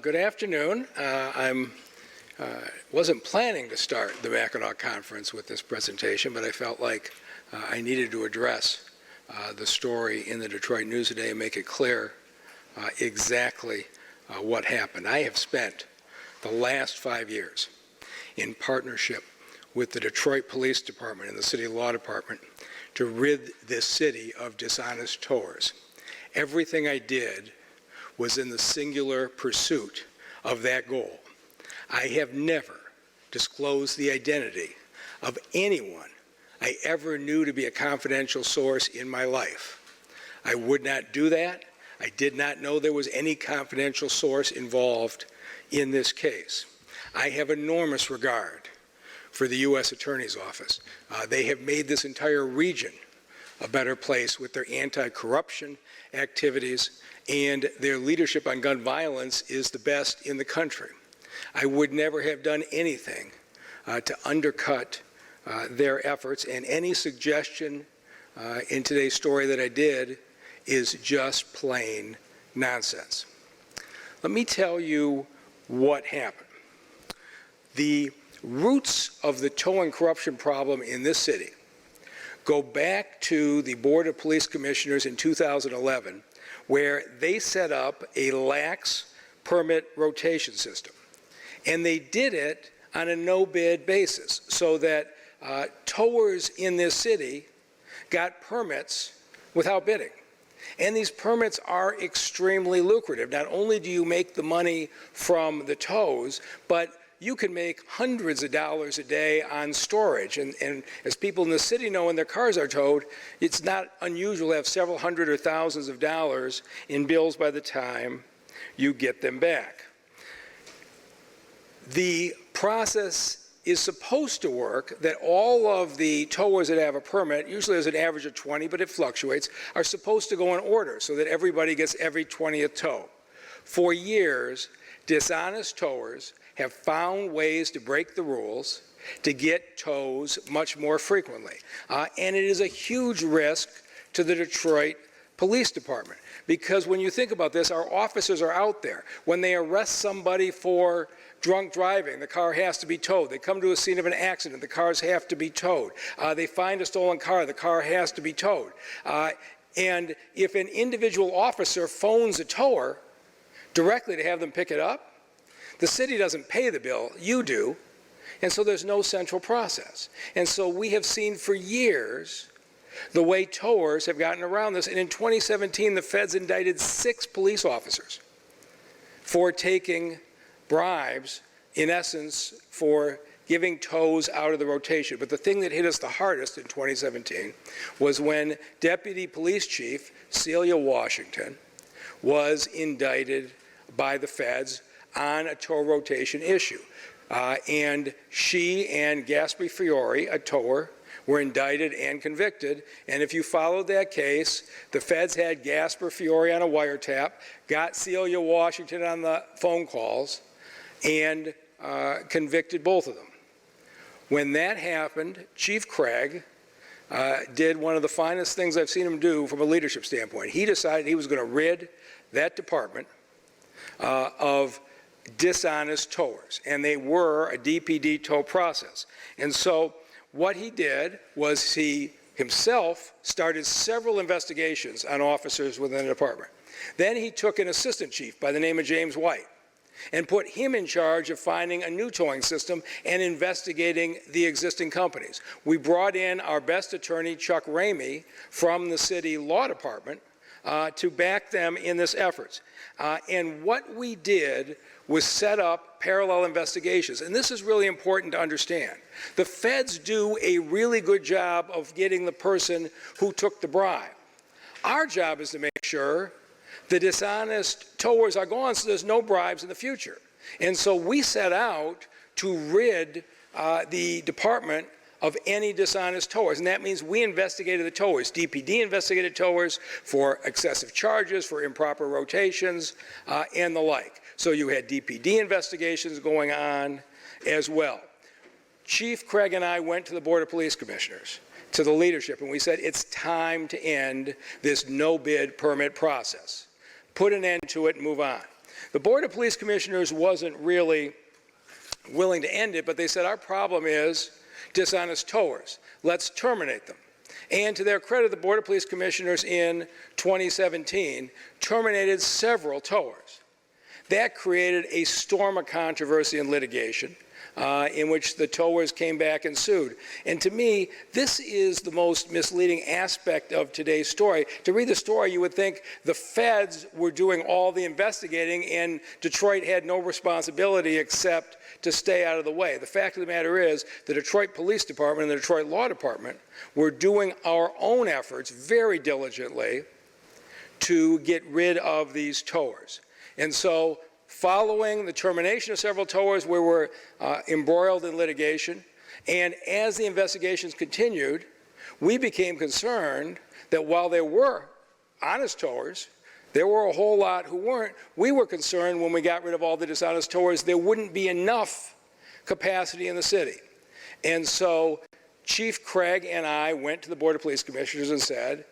Good afternoon. I wasn't planning to start the Mackinac Conference with this presentation, but I felt like I needed to address the story in the Detroit News today and make it clear exactly what happened. I have spent the last 5 years in partnership with the Detroit Police Department and the City Law Department to rid this city of dishonest towers. Everything I did was in the singular pursuit of that goal. I have never disclosed the identity of anyone I ever knew to be a confidential source in my life. I would not do that. I did not know there was any confidential source involved in this case. I have enormous regard for the U.S. Attorney's Office. They have made this entire region a better place with their anti-corruption activities, and their leadership on gun violence is the best in the country. I would never have done anything to undercut their efforts, and any suggestion in today's story that I did is just plain nonsense. Let me tell you what happened. The roots of the towing corruption problem in this city go back to the Board of Police Commissioners in 2011, where they set up a lax permit rotation system. And they did it on a no-bid basis, so that towers in this city got permits without bidding. And these permits are extremely lucrative. Not only do you make the money from the tows, but you can make hundreds of dollars a day on storage. And as people in the city know, when their cars are towed, it's not unusual to have several hundred or thousands of dollars in bills by the time you get them back. The process is supposed to work that all of the towers that have a permit, usually there's an average of 20, but it fluctuates, are supposed to go in order so that everybody gets every 20th tow. For years, dishonest towers have found ways to break the rules to get tows much more frequently. And it is a huge risk to the Detroit Police Department, because when you think about this, our officers are out there. When they arrest somebody for drunk driving, the car has to be towed. They come to a scene of an accident, the cars have to be towed. They find a stolen car, the car has to be towed. And if an individual officer phones a tower directly to have them pick it up, the city doesn't pay the bill, you do, and so there's no central process. And so we have seen for years the way towers have gotten around this, and in 2017 the feds indicted 6 police officers for taking bribes, in essence, for giving tows out of the rotation. But the thing that hit us the hardest in 2017 was when Deputy Police Chief Celia Washington was indicted by the feds on a tow rotation issue. And she and Gaspar Fiore, a tower, were indicted and convicted. And if you followed that case, the feds had Gaspar Fiore on a wiretap, got Celia Washington on the phone calls, and convicted both of them. When that happened, Chief Craig did one of the finest things I've seen him do from a leadership standpoint. He decided he was going to rid that department of dishonest towers, and they were a DPD tow process. And so what he did was he himself started several investigations on officers within the department. Then he took an assistant chief by the name of James White and put him in charge of finding a new towing system and investigating the existing companies. We brought in our best attorney, Chuck Ramey, from the city law department to back them in this effort. And what we did was set up parallel investigations. And this is really important to understand. The feds do a really good job of getting the person who took the bribe. Our job is to make sure the dishonest towers are gone so there's no bribes in the future. And so we set out to rid the department of any dishonest towers. And that means we investigated the towers. DPD investigated towers for excessive charges, for improper rotations, and the like. So you had DPD investigations going on as well. Chief Craig and I went to the Board of Police Commissioners, to the leadership, and we said it's time to end this no-bid permit process. Put an end to it and move on. The Board of Police Commissioners wasn't really willing to end it, but they said our problem is dishonest towers. Let's terminate them. And to their credit, the Board of Police Commissioners in 2017 terminated several towers. That created a storm of controversy and litigation in which the towers came back and sued. And to me, this is the most misleading aspect of today's story. To read the story, you would think the feds were doing all the investigating and Detroit had no responsibility except to stay out of the way. The fact of the matter is the Detroit Police Department and the Detroit Law Department were doing our own efforts very diligently to get rid of these towers. And so following the termination of several towers, we were embroiled in litigation. And as the investigations continued, we became concerned that while there were honest towers, there were a whole lot who weren't. We were concerned when we got rid of all the dishonest towers, there wouldn't be enough capacity in the city. And so Chief Craig and I went to the Board of Police Commissioners and said,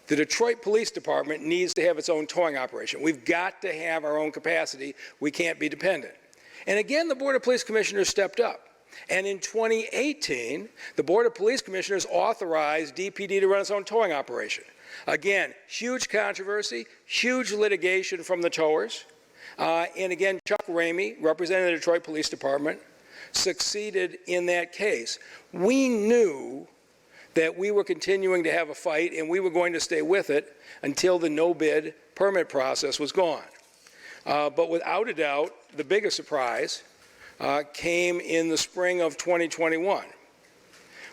the Detroit Police Department needs to have its own towing operation. We've got to have our own capacity. We can't be dependent. And again, the Board of Police Commissioners stepped up. And in 2018, the Board of Police Commissioners authorized DPD to run its own towing operation. Again, huge controversy, huge litigation from the towers. And again, Chuck Ramey, representing the Detroit Police Department, succeeded in that case. We knew that we were continuing to have a fight and we were going to stay with it until the no-bid permit process was gone. But without a doubt, the biggest surprise came in the spring of 2021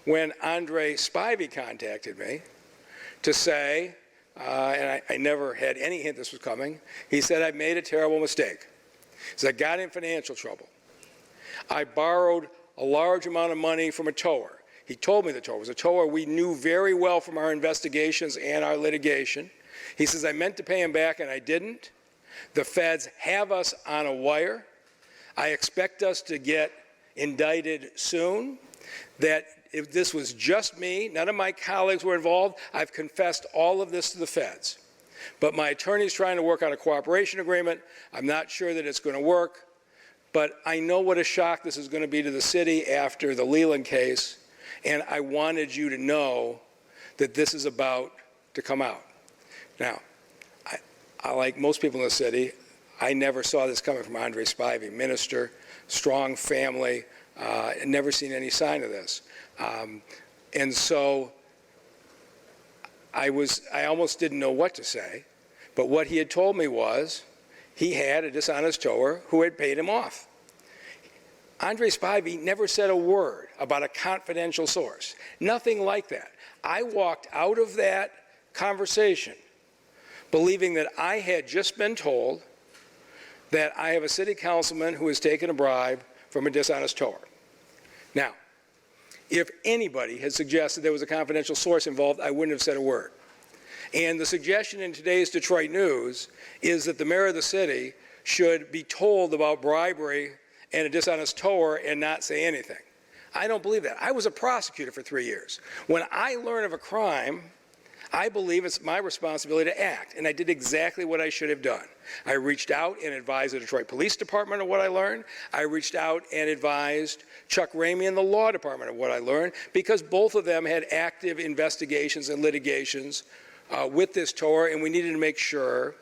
when Andre Spivey contacted me to say, and I never had any hint this was coming, he said, I've made a terrible mistake. He said, I got in financial trouble. I borrowed a large amount of money from a tower. He told me the tower was a tower we knew very well from our investigations and our litigation. He says, I meant to pay him back and I didn't. The feds have us on a wire. I expect us to get indicted soon. That if this was just me, none of my colleagues were involved, I've confessed all of this to the feds. But my attorney's trying to work on a cooperation agreement. I'm not sure that it's going to work. But I know what a shock this is going to be to the city after the Leland case. And I wanted you to know that this is about to come out. Now, I like most people in the city, I never saw this coming from Andre Spivey, minister, strong family, never seen any sign of this. And so I almost didn't know what to say, but what he had told me was he had a dishonest tower who had paid him off. Andre Spivey never said a word about a confidential source, nothing like that. I walked out of that conversation believing that I had just been told that I have a city councilman who has taken a bribe from a dishonest tower. Now, if anybody had suggested there was a confidential source involved, I wouldn't have said a word. And the suggestion in today's Detroit News is that the mayor of the city should be told about bribery and a dishonest tower and not say anything. I don't believe that. I was a prosecutor for 3 years. When I learn of a crime, I believe it's my responsibility to act, and I did exactly what I should have done. I reached out and advised the Detroit Police Department of what I learned. I reached out and advised Chuck Ramey and the Law Department of what I learned, because both of them had active investigations and litigations with this tower, and we needed to make sure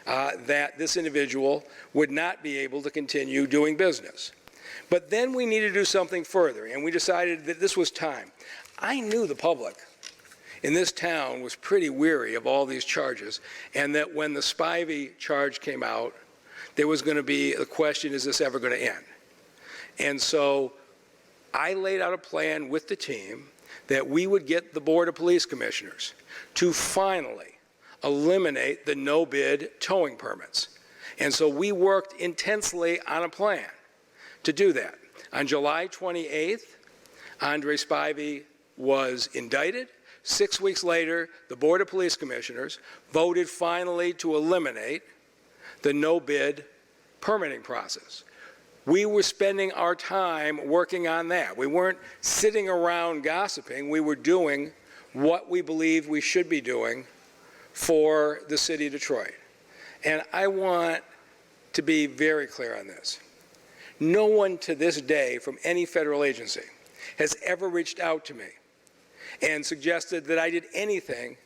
that this individual would not be able to continue doing business. But then we needed to do something further, and we decided that this was time. I knew the public in this town was pretty weary of all these charges, and that when the Spivey charge came out, there was going to be the question, is this ever going to end? And so I laid out a plan with the team that we would get the Board of Police Commissioners to finally eliminate the no-bid towing permits. And so we worked intensely on a plan to do that. On July 28th, Andre Spivey was indicted. 6 weeks later, the Board of Police Commissioners voted finally to eliminate the no-bid permitting process. We were spending our time working on that. We weren't sitting around gossiping. We were doing what we believed we should be doing for the city of Detroit. And I want to be very clear on this. No one to this day from any federal agency has ever reached out to me and suggested that I did anything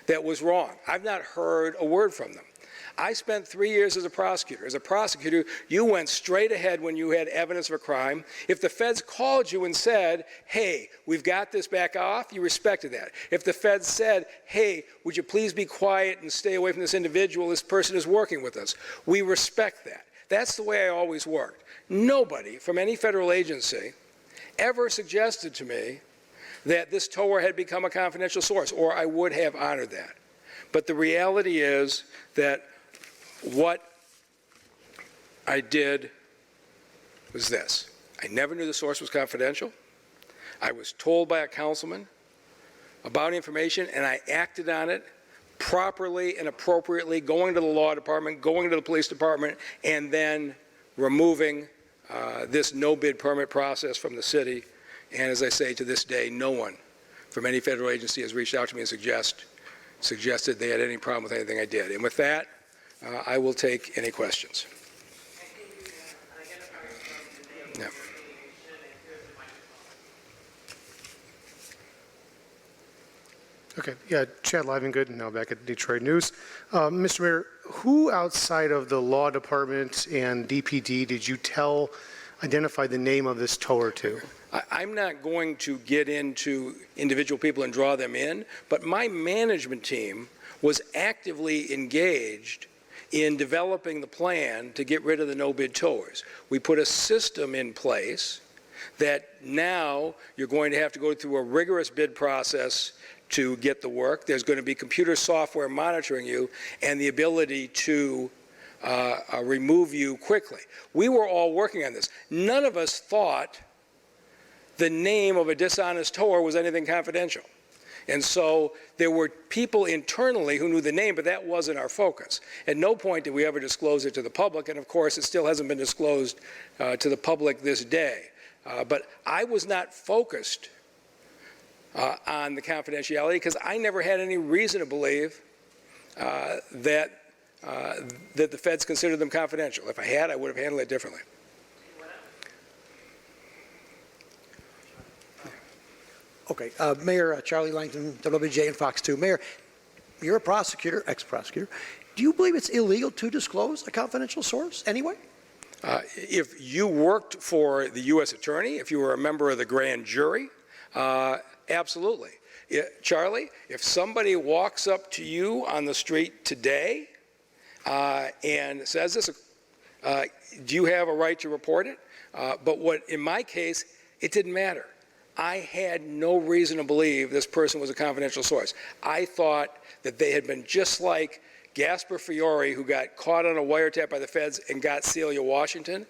that was wrong. I've not heard a word from them. I spent 3 years as a prosecutor. As a prosecutor, you went straight ahead when you had evidence of a crime. If the feds called you and said, hey, we've got this, back off, you respected that. If the feds said, hey, would you please be quiet and stay away from this individual, this person is working with us, we respect that. That's the way I always worked. Nobody from any federal agency ever suggested to me that this tower had become a confidential source, or I would have honored that. But the reality is that what I did was this. I never knew the source was confidential. I was told by a councilman about information, and I acted on it properly and appropriately, going to the law department, going to the police department, and then removing this no-bid permit process from the city. And as I say, to this day, no one from any federal agency has reached out to me and suggested they had any problem with anything I did. And with that, I will take any questions. Yeah. Okay, yeah, Chad Livengood, now back at Detroit News. Mr. Mayor, who outside of the law department and DPD did you identify the name of this tower to? I'm not going to get into individual people and draw them in, but my management team was actively engaged in developing the plan to get rid of the no-bid towers. We put a system in place that now you're going to have to go through a rigorous bid process to get the work. There's going to be computer software monitoring you and the ability to remove you quickly. We were all working on this. None of us thought the name of a dishonest tower was anything confidential. And so there were people internally who knew the name, but that wasn't our focus. At no point did we ever disclose it to the public, and of course it still hasn't been disclosed to the public this day. But I was not focused on the confidentiality because I never had any reason to believe that the feds considered them confidential. If I had, I would have handled it differently. Okay, Mayor Charlie Langton, WJ and Fox 2. Mayor, you're a prosecutor, ex-prosecutor. Do you believe it's illegal to disclose a confidential source anyway? If you worked for the U.S. Attorney, if you were a member of the grand jury, absolutely. Charlie, if somebody walks up to you on the street today and says this, do you have a right to report it? But in my case, it didn't matter. I had no reason to believe this person was a confidential source. I thought that they had been just like Gasper Fiore, who got caught on a wiretap by the feds and got Celia Washington.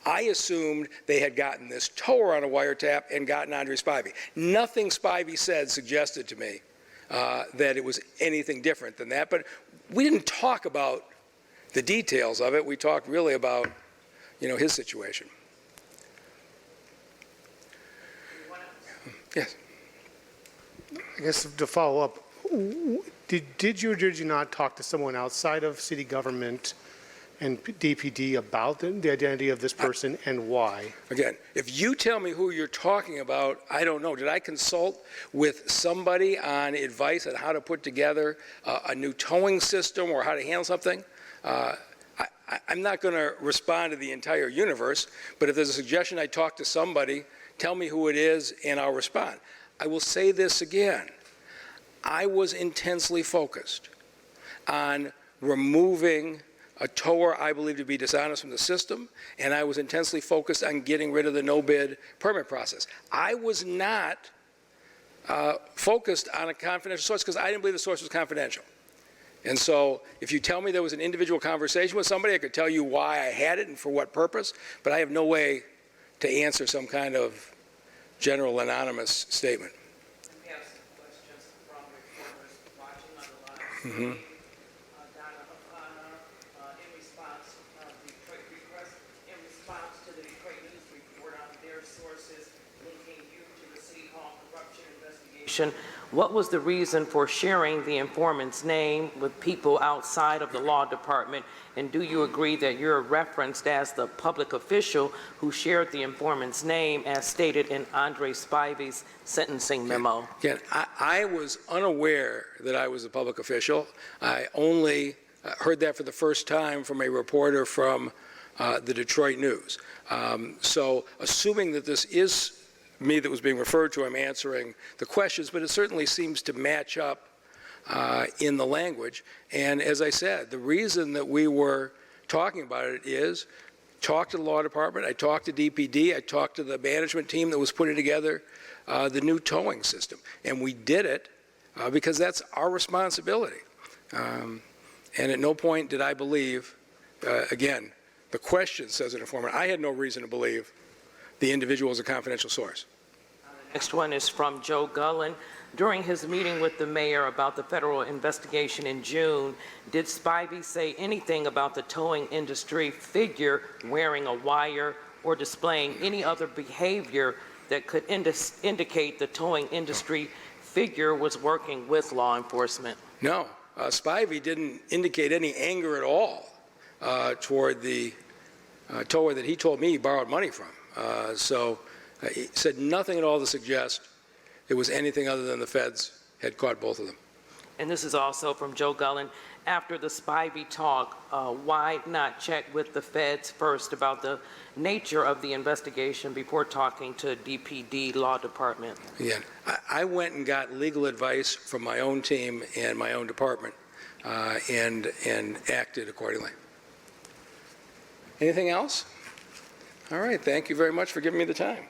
I assumed they had gotten this tower on a wiretap and gotten Andre Spivey. Nothing Spivey said suggested to me that it was anything different than that. But we didn't talk about the details of it. We talked really about, his situation. Yes. I guess to follow up, did you or did you not talk to someone outside of city government and DPD about the identity of this person and why? Again, if you tell me who you're talking about, I don't know. Did I consult with somebody on advice on how to put together a new towing system or how to handle something? I'm not going to respond to the entire universe, but if there's a suggestion I talk to somebody, tell me who it is and I'll respond. I will say this again. I was intensely focused on removing a tower I believe to be dishonest from the system, and I was intensely focused on getting rid of the no-bid permit process. I was not focused on a confidential source because I didn't believe the source was confidential. And so if you tell me there was an individual conversation with somebody, I could tell you why I had it and for what purpose, but I have no way to answer some kind of general anonymous statement. Let me ask some questions from reporters watching on the live stream. Donna O'Connor, in response to the Detroit News report on their sources linking you to the City Hall corruption investigation, What was the reason for sharing the informant's name with people outside of the law department? And do you agree that you're referenced as the public official who shared the informant's name as stated in Andre Spivey's sentencing memo? Again, I was unaware that I was a public official. I only heard that for the first time from a reporter from the Detroit News. So assuming that this is me that was being referred to, I'm answering the questions, but it certainly seems to match up in the language. And as I said, the reason that we were talking about it is talk to the law department, I talked to DPD, I talked to the management team that was putting together the new towing system. And we did it because that's our responsibility. And at no point did I believe, again, the question says an informant. I had no reason to believe the individual is a confidential source. Next one is from Joe Gullen. During his meeting with the mayor about the federal investigation in June, did Spivey say anything about the towing industry figure wearing a wire or displaying any other behavior that could indicate the towing industry figure was working with law enforcement? No, Spivey didn't indicate any anger at all toward the tower that he told me he borrowed money from. So he said nothing at all to suggest it was anything other than the feds had caught both of them. And this is also from Joe Gullen. After the Spivey talk, why not check with the feds first about the nature of the investigation before talking to DPD law department? Again, I went and got legal advice from my own team and my own department and acted accordingly. Anything else? All right, thank you very much for giving me the time.